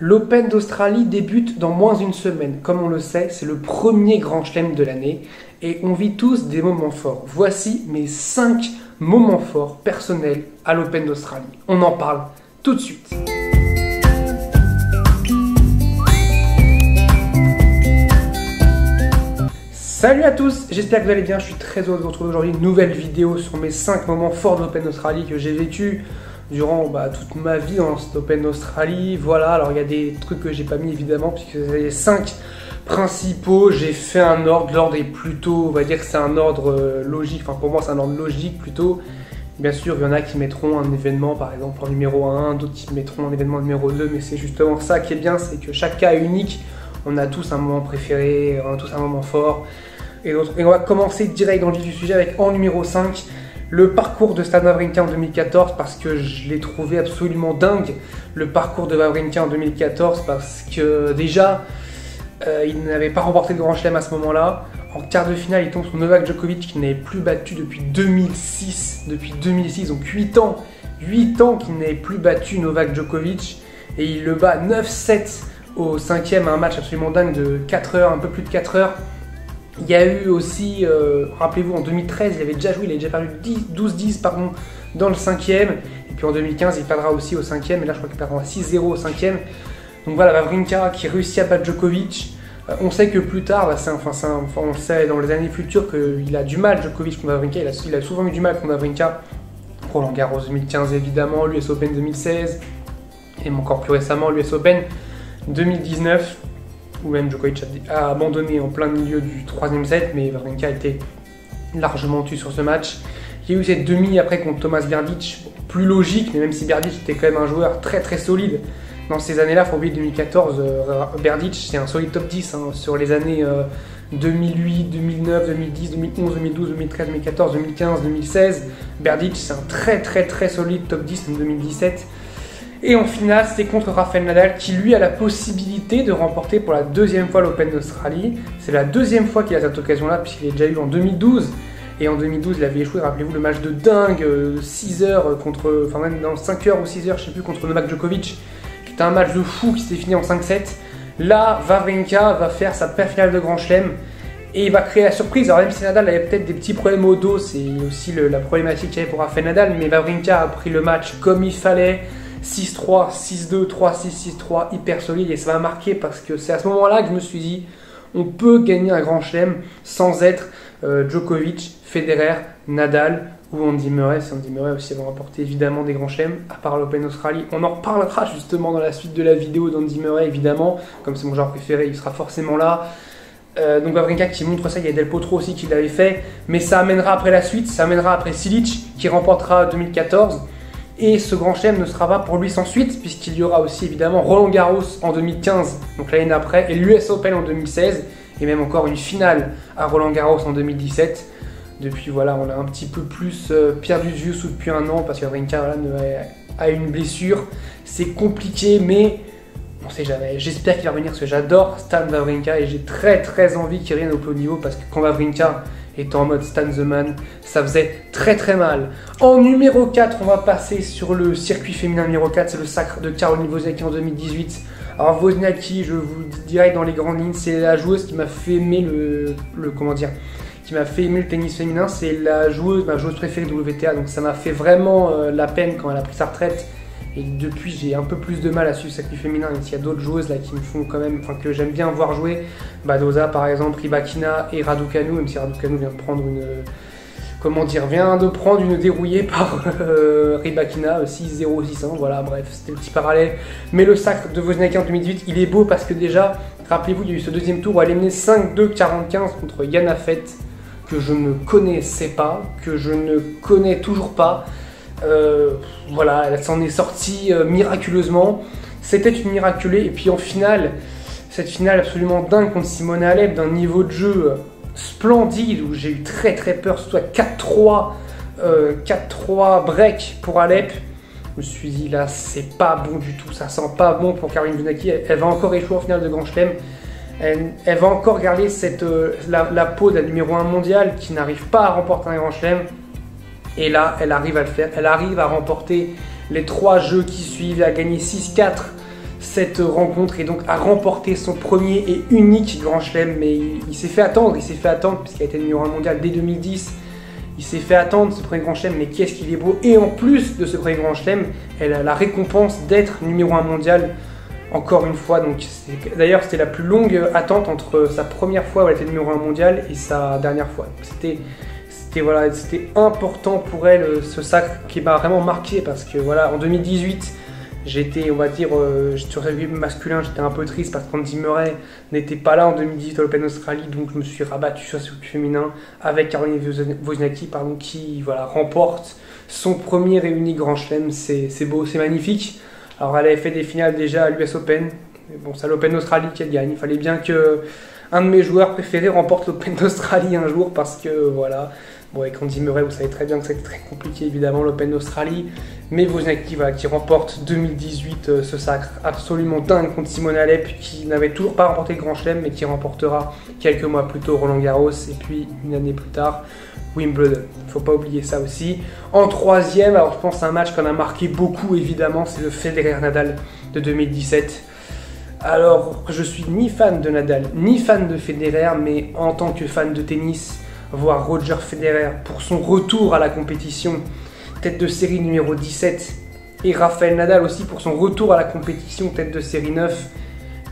L'Open d'Australie débute dans moins d'une semaine. Comme on le sait, c'est le premier grand chelem de l'année et on vit tous des moments forts. Voici mes 5 moments forts personnels à l'Open d'Australie. On en parle tout de suite. Salut à tous, j'espère que vous allez bien. Je suis très heureux de vous retrouver aujourd'hui. Une nouvelle vidéo sur mes 5 moments forts de l'Open d'Australie que j'ai vécu durant toute ma vie dans cet Open d'Australie. Voilà, alors il y a des trucs que j'ai pas mis évidemment, puisque c'est les 5 principaux. J'ai fait un ordre, l'ordre est plutôt, on va dire que c'est un ordre logique, enfin pour moi c'est un ordre logique plutôt. Bien sûr, il y en a qui mettront un événement par exemple en numéro 1, d'autres qui mettront un événement en numéro 2, mais c'est justement ça qui est bien, c'est que chaque cas est unique. On a tous un moment préféré, on a tous un moment fort. Et on va commencer direct dans le vif du sujet avec en numéro 5, le parcours de Stan Wawrinka en 2014, parce que je l'ai trouvé absolument dingue, le parcours de Wawrinka en 2014, parce que déjà, il n'avait pas remporté le Grand Chelem à ce moment-là. En quart de finale, il tombe sur Novak Djokovic, qui n'avait plus battu depuis 2006. Depuis 2006, donc 8 ans qu'il n'avait plus battu Novak Djokovic. Et il le bat 9-7 au 5e, un match absolument dingue de 4 heures, un peu plus de 4 heures. Il y a eu aussi, rappelez-vous, en 2013, il avait déjà joué, il avait déjà perdu 12-10 dans le 5e. Et puis en 2015, il perdra aussi au 5e. Et là, je crois qu'il perdra 6-0 au 5e. Donc voilà, Wawrinka qui réussit à battre Djokovic. On sait que plus tard, on sait dans les années futures qu'il a du mal, Djokovic contre Wawrinka. Il a souvent eu du mal contre Wawrinka. Roland Garros 2015 évidemment, l'US Open 2016. Et encore plus récemment, l'US Open 2019. Où même Djokovic a abandonné en plein milieu du 3e set, mais Wawrinka a été largement tué sur ce match. Il y a eu cette demi après contre Thomas Berdych, plus logique, mais même si Berdych était quand même un joueur très très solide dans ces années-là, il faut oublier 2014, Berdych c'est un solide top 10 sur les années 2008, 2009, 2010, 2011, 2012, 2013, 2014, 2015, 2016. Berdych c'est un très très très solide top 10 en 2017. Et en finale, c'était contre Rafael Nadal qui lui a la possibilité de remporter pour la 2e fois l'Open d'Australie. C'est la 2e fois qu'il a cette occasion-là, puisqu'il est déjà eu en 2012. Et en 2012, il avait échoué, rappelez-vous, le match de dingue, 6 heures contre, enfin même dans 5 heures ou 6 heures, je sais plus, contre Novak Djokovic, qui était un match de fou qui s'était fini en 5-7. Là, Wawrinka va faire sa paire finale de Grand Chelem et il va créer la surprise. Alors même si Nadal avait peut-être des petits problèmes au dos, c'est aussi la problématique qu'il y avait pour Rafael Nadal, mais Wawrinka a pris le match comme il fallait. 6-3, 6-2, 3-6, 6-3, hyper solide, et ça m'a marqué parce que c'est à ce moment-là que je me suis dit on peut gagner un grand chelem sans être Djokovic, Federer, Nadal ou Andy Murray. C'est Andy Murray aussi va remporter évidemment des grands chelems à part l'Open d'Australie. On en reparlera justement dans la suite de la vidéo d'Andy Murray évidemment, comme c'est mon genre préféré, il sera forcément là. Donc Wawrinka qui montre ça, il y a Del Potro aussi qui l'avait fait, mais ça amènera après la suite, ça amènera après Cilic qui remportera 2014. Et ce grand chelem ne sera pas pour lui sans suite, puisqu'il y aura aussi évidemment Roland Garros en 2015, donc l'année d'après, et l'US Open en 2016, et même encore une finale à Roland Garros en 2017. Depuis, voilà, on a un petit peu plus perdu de vue depuis un an, parce que Wawrinka a une blessure. C'est compliqué, mais on sait jamais. J'espère qu'il va revenir, parce que j'adore Stan Wawrinka, et j'ai très très envie qu'il revienne au plus haut niveau, parce que quand Wawrinka étant en mode Stan the Man, ça faisait très très mal. En numéro 4, on va passer sur le circuit féminin numéro 4, c'est le sacre de Caroline Wozniacki en 2018. Alors Wozniacki, je vous dirais dans les grandes lignes, c'est la joueuse qui m'a fait aimer qui m'a fait aimer le tennis féminin, c'est ma joueuse préférée de WTA, donc ça m'a fait vraiment la peine quand elle a pris sa retraite. Et depuis, j'ai un peu plus de mal à suivre cette féminin, même s'il y a d'autres joueuses là qui me font quand même, que j'aime bien voir jouer. Badosa par exemple, Rybakina et Raducanu, même si Raducanu vient de prendre une dérouillée par Rybakina, 6-0, 6-1, voilà, bref, c'était le petit parallèle. Mais le sacre de Wozniacki en 2018, il est beau parce que déjà, rappelez-vous, il y a eu ce deuxième tour où elle est menée 5-2-45 contre Yana Fett, que je ne connaissais pas, que je ne connais toujours pas. Voilà, elle s'en est sortie miraculeusement. C'était une miraculée. Et puis en finale, cette finale absolument dingue contre Simone Halep, d'un niveau de jeu splendide, où j'ai eu très très peur, surtout à 4-3 break pour Halep. Je me suis dit là, c'est pas bon du tout, ça sent pas bon pour Caroline Wozniacki. Elle va encore échouer en finale de Grand Chelem. Elle va encore garder la peau de la numéro 1 mondiale qui n'arrive pas à remporter un Grand Chelem. Et là, elle arrive à le faire. Elle arrive à remporter les 3 jeux qui suivent, à gagner 6-4, cette rencontre et donc a remporté son premier et unique Grand Chelem. Mais il s'est fait attendre, puisqu'il a été numéro 1 mondial dès 2010. Il s'est fait attendre ce premier Grand Chelem, mais qu'est-ce qu'il est beau. Et en plus de ce premier Grand Chelem, elle a la récompense d'être numéro 1 mondial encore une fois. Donc d'ailleurs c'était la plus longue attente entre sa première fois où elle était numéro 1 mondial et sa dernière fois. C'était important pour elle, ce sacre qui m'a vraiment marqué, parce que voilà, en 2018 j'étais, on va dire, sur le circuit masculin, j'étais un peu triste parce qu'Andy Murray n'était pas là en 2018 à l'Open d'Australie, donc je me suis rabattu sur le circuit féminin avec Caroline Wozniacki, qui voilà, remporte son premier et unique Grand Chelem. C'est beau, c'est magnifique. Alors elle avait fait des finales déjà à l'US Open, mais bon, c'est à l'Open d'Australie qu'elle gagne. Il fallait bien que un de mes joueurs préférés remporte l'Open d'Australie un jour, parce que voilà. Bon, avec Andy Murray, vous savez très bien que c'était très compliqué, évidemment, l'Open d'Australie. Mais Wozniacki, voilà, qui remporte 2018 ce sacre absolument dingue contre Simona Halep, qui n'avait toujours pas remporté le Grand Chelem, mais qui remportera quelques mois plus tôt Roland Garros, et puis une année plus tard Wimbledon. Il ne faut pas oublier ça aussi. En troisième, alors je pense à un match qu'on a marqué beaucoup, évidemment, c'est le Federer-Nadal de 2017. Alors, je suis ni fan de Nadal, ni fan de Federer, mais en tant que fan de tennis, voir Roger Federer pour son retour à la compétition, tête de série numéro 17, et Rafael Nadal aussi pour son retour à la compétition, tête de série 9,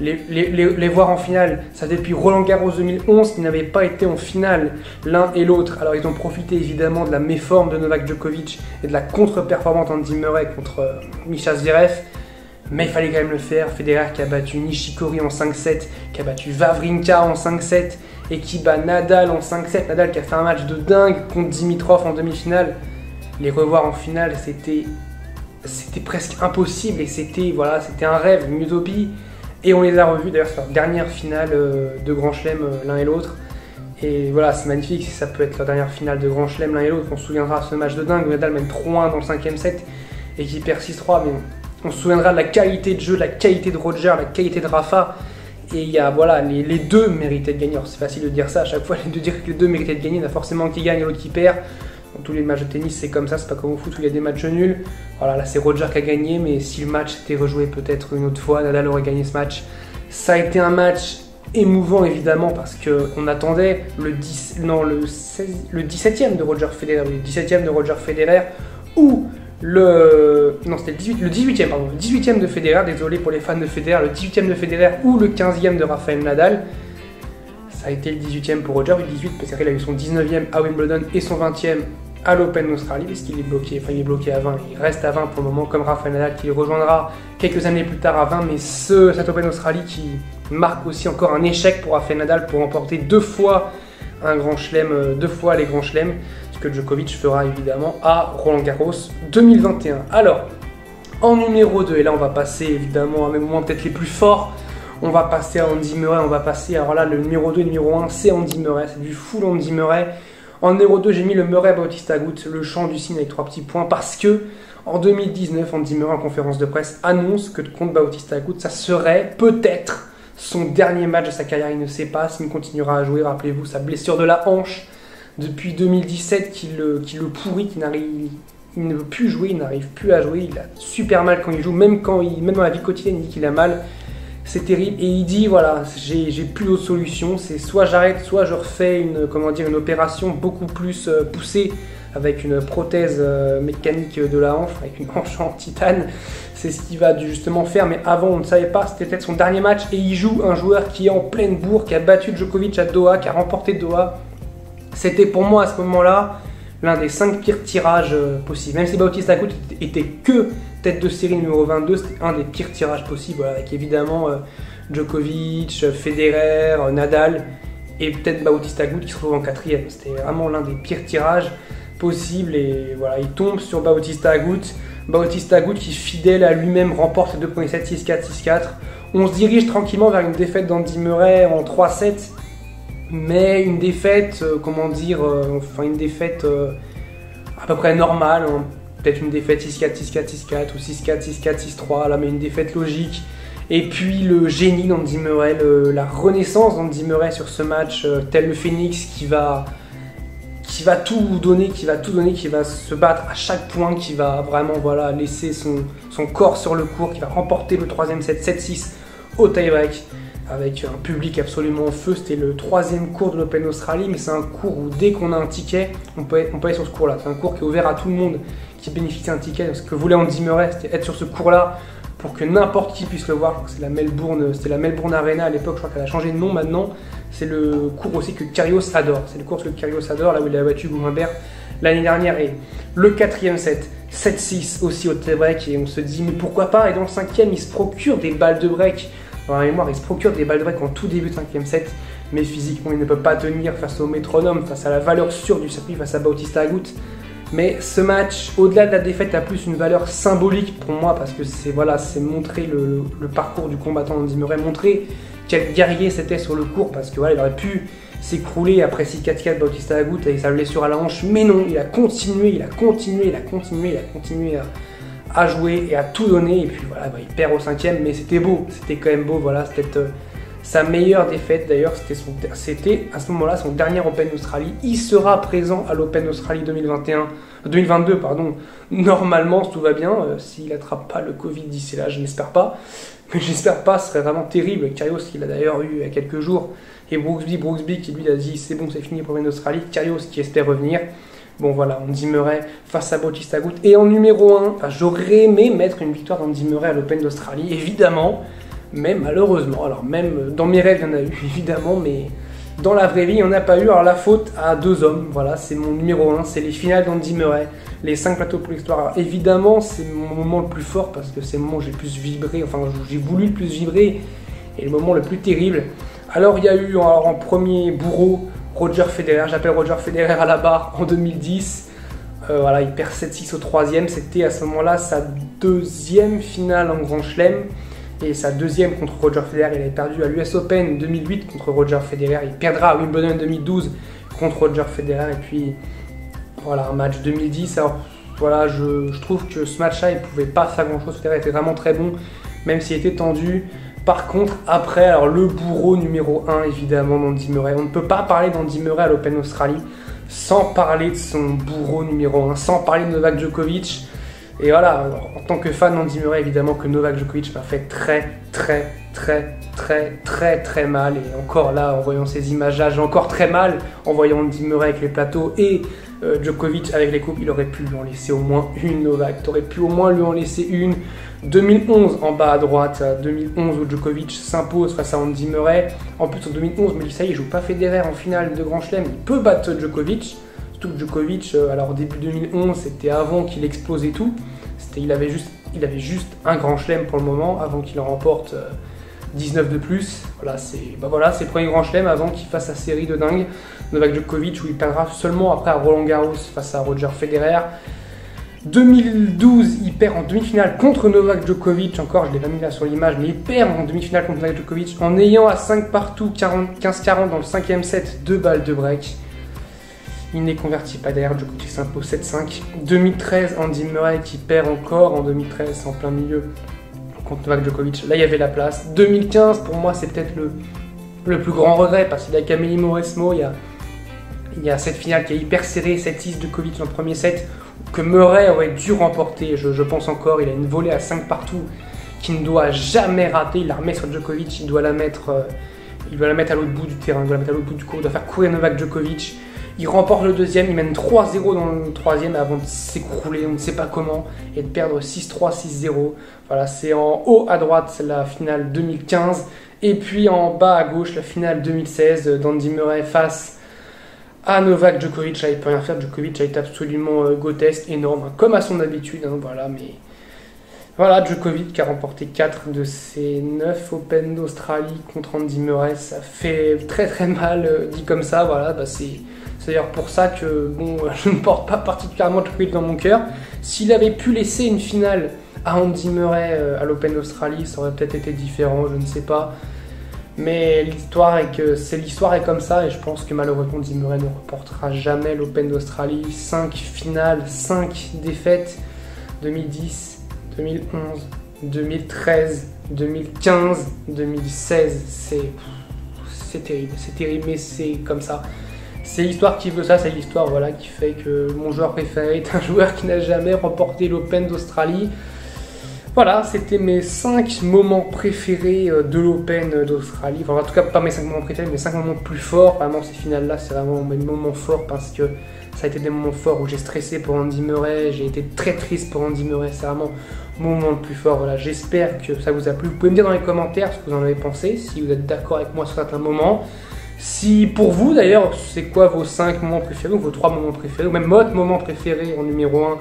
les voir en finale, ça depuis Roland Garros 2011 qui n'avaient pas été en finale l'un et l'autre. Alors ils ont profité évidemment de la méforme de Novak Djokovic et de la contre-performance d'Andy Murray contre Mischa Zverev, mais il fallait quand même le faire. Federer qui a battu Nishikori en 5-7, qui a battu Wawrinka en 5-7 et qui bat Nadal en 5-7. Nadal qui a fait un match de dingue contre Dimitrov en demi-finale. Les revoir en finale, c'était presque impossible, et c'était un rêve, une utopie. Et on les a revus d'ailleurs sur leur dernière finale de Grand Chelem l'un et l'autre. Et voilà, c'est magnifique si ça peut être leur dernière finale de Grand Chelem l'un et l'autre. On se souviendra de ce match de dingue où Nadal mène 3-1 dans le 5e set et qui perd 6-3. Mais on se souviendra de la qualité de jeu, de la qualité de Roger, la qualité de Rafa. Et il y a, voilà, les deux méritaient de gagner. Alors c'est facile de dire ça à chaque fois, de dire que les deux méritaient de gagner. Il y en a forcément qui gagne et l'autre qui perd. Dans tous les matchs de tennis, c'est comme ça, c'est pas comme au foot où il y a des matchs nuls. Voilà, là c'est Roger qui a gagné, mais si le match s'était rejoué peut-être une autre fois, Nadal aurait gagné ce match. Ça a été un match émouvant évidemment, parce qu'on attendait le 17e de Roger Federer, le 17e de Roger Federer, ou le 18e de Federer, désolé pour les fans de Federer, le 18e de Federer ou le 15e de Rafael Nadal. Ça a été le 18e pour Roger, le 18 parce qu'il a eu son 19e à Wimbledon et son 20e à l'Open d'Australie, parce qu'il est bloqué, enfin il est bloqué à 20, il reste à 20 pour le moment, comme Rafael Nadal qui le rejoindra quelques années plus tard à 20, mais cet Open d'Australie qui marque aussi encore un échec pour Rafael Nadal pour remporter deux fois un Grand Chelem, deux fois les Grands Chelems, ce que Djokovic fera évidemment à Roland Garros 2021. Alors, en numéro 2, et là on va passer évidemment à mes moments peut-être les plus forts. On va passer à Andy Murray, on va passer, alors là le numéro 2 et le numéro 1 c'est Andy Murray, c'est du full Andy Murray. En numéro 2 j'ai mis le Murray Bautista Agut, le chant du cygne avec 3 petits points, parce que en 2019 Andy Murray en conférence de presse annonce que contre Bautista Agut ça serait peut-être son dernier match de sa carrière. Il ne sait pas s'il continuera à jouer, rappelez-vous sa blessure de la hanche depuis 2017 qui le pourrit, il ne veut plus jouer, il n'arrive plus à jouer, il a super mal quand il joue, même dans la vie quotidienne il dit qu'il a mal. C'est terrible, et il dit voilà, j'ai plus d'autre solution, c'est soit j'arrête, soit je refais une opération beaucoup plus poussée avec une prothèse mécanique de la hanche, avec une hanche en titane. C'est ce qu'il va justement faire, mais avant on ne savait pas, c'était peut-être son dernier match, et il joue un joueur qui est en pleine bourre, qui a battu Djokovic à Doha, qui a remporté Doha. C'était pour moi à ce moment-là l'un des 5 pires tirages possibles. Même si Bautista Agut était que tête de série numéro 22, c'était un des pires tirages possibles, voilà, avec évidemment Djokovic, Federer, Nadal, et peut-être Bautista Agut qui se retrouve en 4e. C'était vraiment l'un des pires tirages possibles, et voilà, il tombe sur Bautista Agut. Bautista Agut qui, fidèle à lui-même, remporte les deux premiers sets 6-4, 6-4. On se dirige tranquillement vers une défaite d'Andy Murray en 3-7, mais une défaite, une défaite à peu près normale, hein. Peut-être une défaite 6-4, 6-4, 6-4 ou 6-4, 6-4, 6-3, là, mais une défaite logique. Et puis le génie d'Andy Murray, la renaissance d'Andy Murray sur ce match, tel le phénix qui va qui va tout donner, qui va se battre à chaque point, qui va vraiment voilà, laisser son corps sur le court, qui va remporter le troisième set 7-6 au tie-break avec un public absolument en feu. C'était le troisième cours de l'Open Australie, mais c'est un cours où dès qu'on a un ticket, on peut aller sur ce cours-là. C'est un cours qui est ouvert à tout le monde qui bénéficie d'un ticket. Ce que voulait Andy Murray, c'était être sur ce cours-là pour que n'importe qui puisse le voir. C'était la Melbourne Arena à l'époque, je crois qu'elle a changé de nom maintenant. C'est le cours aussi que Kyrgios adore. C'est le cours que Kyrgios adore, là où il a battu Humbert l'année dernière. Et le quatrième set, 7-6 aussi au tie-break. Et on se dit, mais pourquoi pas? Et dans le cinquième, il se procure des balles de break. Dans la mémoire, il se procure des balles de break en tout début de cinquième set. Mais physiquement, il ne peut pas tenir face au métronome, face à la valeur sûre du circuit, face à Bautista Agut. Mais ce match, au-delà de la défaite, a plus une valeur symbolique pour moi parce que c'est montrer le parcours du combattant Andy Murray, montrer quel guerrier c'était sur le court parce que voilà, il aurait pu s'écrouler après 6-4-4 Bautista Agut avec sa blessure à la hanche, mais non, il a continué à jouer et à tout donner et puis voilà, il perd au cinquième, mais c'était beau, c'était quand même beau, voilà, c'était sa meilleure défaite d'ailleurs, c'était à ce moment-là son dernier Open Australie. Il sera présent à l'Open Australie 2022, normalement si tout va bien, s'il n'attrape pas le Covid d'ici là, je n'espère pas, mais j'espère pas, ce serait vraiment terrible. Kyrgios qui l'a d'ailleurs eu il y a quelques jours, et Brooksby qui lui a dit c'est bon, c'est fini pour l'Open Australie, Kyrgios qui espère revenir. Bon voilà, Andy Murray face à Bautista Agut, et en numéro 1, j'aurais aimé mettre une victoire d'Andy Murray à l'Open d'Australie, évidemment. Mais malheureusement, alors même dans mes rêves il y en a eu évidemment, mais dans la vraie vie il n'y en a pas eu. Alors la faute à deux hommes, voilà, c'est mon numéro 1, c'est les finales d'Andy Murray, les 5 plateaux pour l'histoire. Alors évidemment c'est mon moment le plus fort parce que c'est le moment où j'ai le plus vibré, enfin j'ai voulu le plus vibrer, et le moment le plus terrible. Alors il y a eu en premier bourreau Roger Federer, j'appelle Roger Federer à la barre en 2010. Voilà, il perd 7-6 au troisième, c'était à ce moment-là sa deuxième finale en Grand Chelem. Et sa deuxième contre Roger Federer, il a perdu à l'US Open 2008 contre Roger Federer. Il perdra à Wimbledon 2012 contre Roger Federer. Et puis voilà, un match 2010. Alors voilà, je trouve que ce match-là, il ne pouvait pas faire grand-chose. Federer était vraiment très bon, même s'il était tendu. Par contre, après, alors le bourreau numéro 1, évidemment, d'Andy Murray. On ne peut pas parler d'Andy Murray à l'Open Australie sans parler de son bourreau numéro 1, sans parler de Novak Djokovic. Et voilà, en tant que fan d'Andy Murray, évidemment que Novak Djokovic m'a fait très mal. Et encore là, en voyant ces images-là, j'ai encore très mal en voyant Andy Murray avec les plateaux et Djokovic avec les coupes. Il aurait pu lui en laisser au moins une, Novak. Tu aurais pu au moins lui en laisser une. 2011 en bas à droite, 2011 où Djokovic s'impose face à Andy Murray. En plus en 2011, mais ça y est, il joue pas Federer en finale de Grand Chelem. Il peut battre Djokovic. Djokovic, alors au début 2011, c'était avant qu'il explose et tout. Il avait juste un grand chelem pour le moment, avant qu'il en remporte 19 de plus. Voilà, c'est le premier grand chelem avant qu'il fasse sa série de dingue. Novak Djokovic, où il perdra seulement après à Roland Garros face à Roger Federer. 2012, il perd en demi-finale contre Novak Djokovic, encore, je ne l'ai pas mis là sur l'image, mais il perd en demi-finale contre Novak Djokovic en ayant à 5 partout, 15-40 dans le 5e set, 2 balles de break. Il n'est converti pas derrière, Djokovic s'impose 7-5. 2013, Andy Murray qui perd encore en 2013, en plein milieu, contre Novak Djokovic. Là, il y avait la place. 2015, pour moi, c'est peut-être le plus grand regret, parce qu'il y a Camille Mauresmo, il y a cette finale qui est hyper serrée, 7-6 Djokovic dans le premier set, que Murray aurait dû remporter, je pense encore. Il a une volée à 5 partout qu'il ne doit jamais rater. Il la remet sur Djokovic, il doit la mettre à l'autre bout du terrain, il doit la mettre à l'autre bout du court, il doit faire courir Novak Djokovic. Il remporte le deuxième, il mène 3-0 dans le troisième avant de s'écrouler, on ne sait pas comment, et de perdre 6-3, 6-0. Voilà, c'est en haut à droite la finale 2015, et puis en bas à gauche la finale 2016 d'Andy Murray face à Novak Djokovic. Là, il ne peut rien faire, Djokovic a été absolument grotesque, énorme, hein, comme à son habitude, hein, voilà, mais... Voilà, Djokovic qui a remporté 4 de ses 9 Open d'Australie contre Andy Murray, ça fait très mal dit comme ça, voilà, c'est d'ailleurs pour ça que bon, je ne porte pas particulièrement Djokovic dans mon cœur. S'il avait pu laisser une finale à Andy Murray à l'Open d'Australie, ça aurait peut-être été différent, je ne sais pas. Mais l'histoire est comme ça, et je pense que malheureusement Andy Murray ne remportera jamais l'Open d'Australie. 5 finales, 5 défaites, 2010, 2011, 2013, 2015, 2016, c'est terrible, mais c'est comme ça. C'est l'histoire qui veut ça, c'est l'histoire voilà, qui fait que mon joueur préféré est un joueur qui n'a jamais remporté l'Open d'Australie. Voilà, c'était mes 5 moments préférés de l'Open d'Australie. Enfin, en tout cas, pas mes 5 moments préférés, mais mes 5 moments plus forts. Vraiment, ces finales-là, c'est vraiment mes moments forts parce que ça a été des moments forts où j'ai stressé pour Andy Murray, j'ai été très triste pour Andy Murray. C'est vraiment mon moment le plus fort. Voilà, j'espère que ça vous a plu. Vous pouvez me dire dans les commentaires ce que vous en avez pensé, si vous êtes d'accord avec moi sur certains moments. Si pour vous, d'ailleurs, c'est quoi vos 5 moments préférés ou vos 3 moments préférés, ou même votre moment préféré en numéro 1.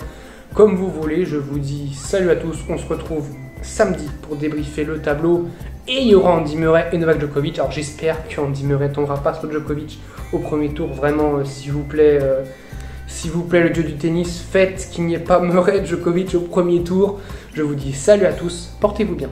Comme vous voulez, je vous dis salut à tous, on se retrouve samedi pour débriefer le tableau et il y aura Andy Murray et Novak Djokovic. Alors j'espère qu'Andy Murray ne tombera pas sur Djokovic au premier tour, vraiment s'il vous plaît le dieu du tennis, faites qu'il n'y ait pas Murray Djokovic au premier tour. Je vous dis salut à tous, portez-vous bien.